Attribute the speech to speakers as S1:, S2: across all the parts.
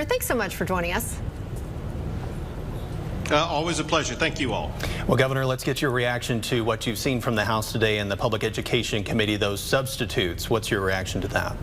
S1: Thanks so much for joining us.
S2: Always a pleasure. Thank you all.
S3: Well, Governor, let's get your reaction to what you've seen from the House today in the Public Education Committee, those substitutes. What's your reaction to that?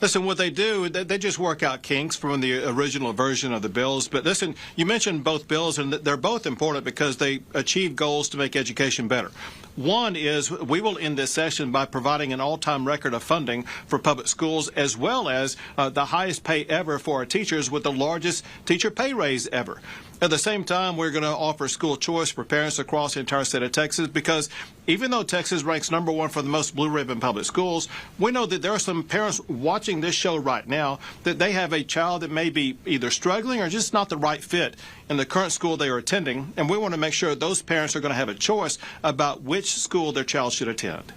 S2: Listen, what they do, they just work out kinks from the original version of the bills. But listen, you mentioned both bills, and they're both important because they achieve goals to make education better. One is we will end this session by providing an all-time record of funding for public schools, as well as the highest pay ever for our teachers with the largest teacher pay raise ever. At the same time, we're going to offer school choice for parents across the entire state of Texas because even though Texas ranks #1 for the most blue ribbon public schools, we know that there are some parents watching this show right now that they have a child that may be either struggling or just not the right fit in the current school they are attending, and we want to make sure those parents are going to have a choice about which school their child should attend.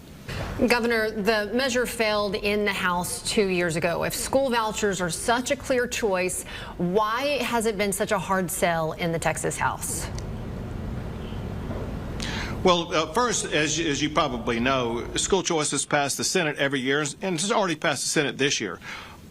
S1: Governor, the measure failed in the House 2 years ago. If school vouchers are such a clear choice, why has it been such a hard sell in the Texas House?
S2: Well, first, as you probably know, school choice has passed the Senate every year, and it's already passed the Senate this year.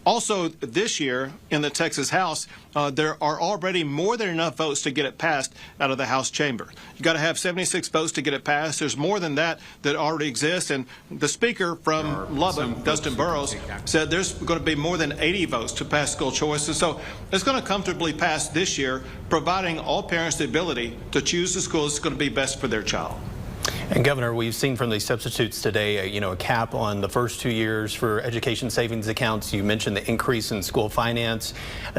S2: Also, this year in the Texas House, there are already more than enough votes to get it passed out of the House chamber. You've got to have 76 votes to get it passed. There's more than that already exists. And the Speaker from Lubbock, Dustin Burrows, said there's going to be more than 80 votes to pass school choice. And so it's going to comfortably pass this year, providing all parents the ability to choose the school that's going to be best for their child.
S3: And Governor, we've seen from these substitutes today, a cap on the first 2 years for education savings accounts. You mentioned the increase in school finance.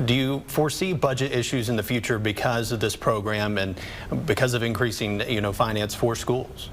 S3: Do you foresee budget issues in the future because of this program and because of increasing, finance for schools?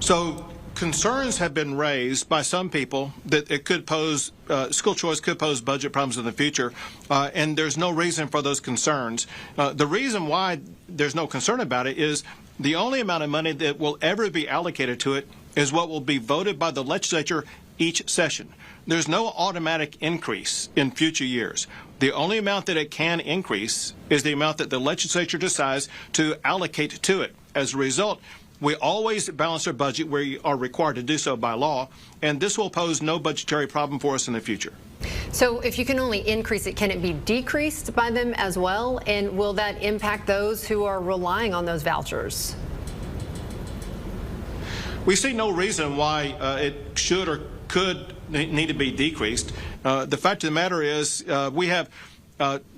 S2: So concerns have been raised by some people that it could pose, school choice could pose budget problems in the future, and there's no reason for those concerns. The reason why there's no concern about it is the only amount of money that will ever be allocated to it is what will be voted by the legislature each session. There's no automatic increase in future years. The only amount that it can increase is the amount that the legislature decides to allocate to it. As a result, we always balance our budget. We are required to do so by law, and this will pose no budgetary problem for us in the future.
S1: So if you can only increase it, can it be decreased by them as well? And will that impact those who are relying on those vouchers?
S2: We see no reason why it should or could need to be decreased. The fact of the matter is we have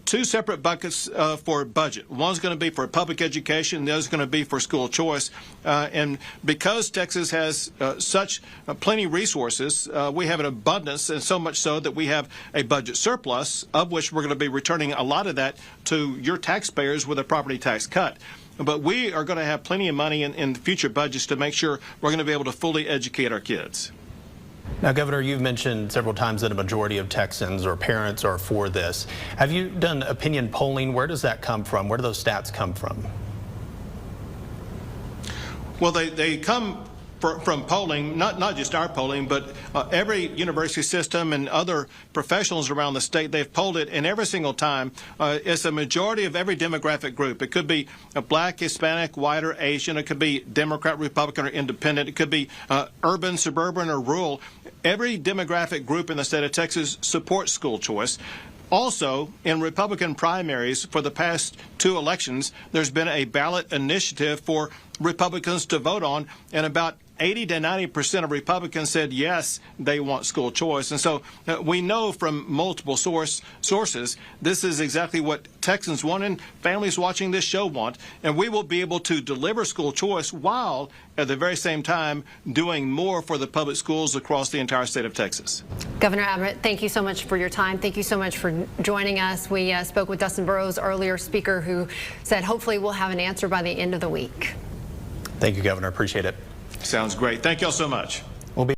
S2: two separate buckets for budget. One's going to be for public education, the other's going to be for school choice. And because Texas has such plenty resources, we have an abundance, and so much so that we have a budget surplus, of which we're going to be returning a lot of that to your taxpayers with a property tax cut. But we are going to have plenty of money in future budgets to make sure we're going to be able to fully educate our kids.
S3: Now, Governor, you've mentioned several times that a majority of Texans or parents are for this. Have you done opinion polling? Where does that come from? Where do those stats come from?
S2: Well, they come from polling, not just our polling, but every university system and other professionals around the state. They've polled it, and every single time it's a majority of every demographic group. It could be Black, Hispanic, white, or Asian. It could be Democrat, Republican, or Independent. It could be urban, suburban, or rural. Every demographic group in the state of Texas supports school choice. Also, in Republican primaries for the past 2 elections, there's been a ballot initiative for Republicans to vote on, and about 80 to 90% of Republicans said yes, they want school choice. And so we know from multiple sources this is exactly what Texans want and families watching this show want. And we will be able to deliver school choice while at the very same time doing more for the public schools across the entire state of Texas.
S1: Governor Abbott, thank you so much for your time. Thank you so much for joining us. We spoke with Dustin Burrows earlier, Speaker, who said hopefully we'll have an answer by the end of the week.
S3: Thank you, Governor. Appreciate it.
S2: Sounds great. Thank you all so much.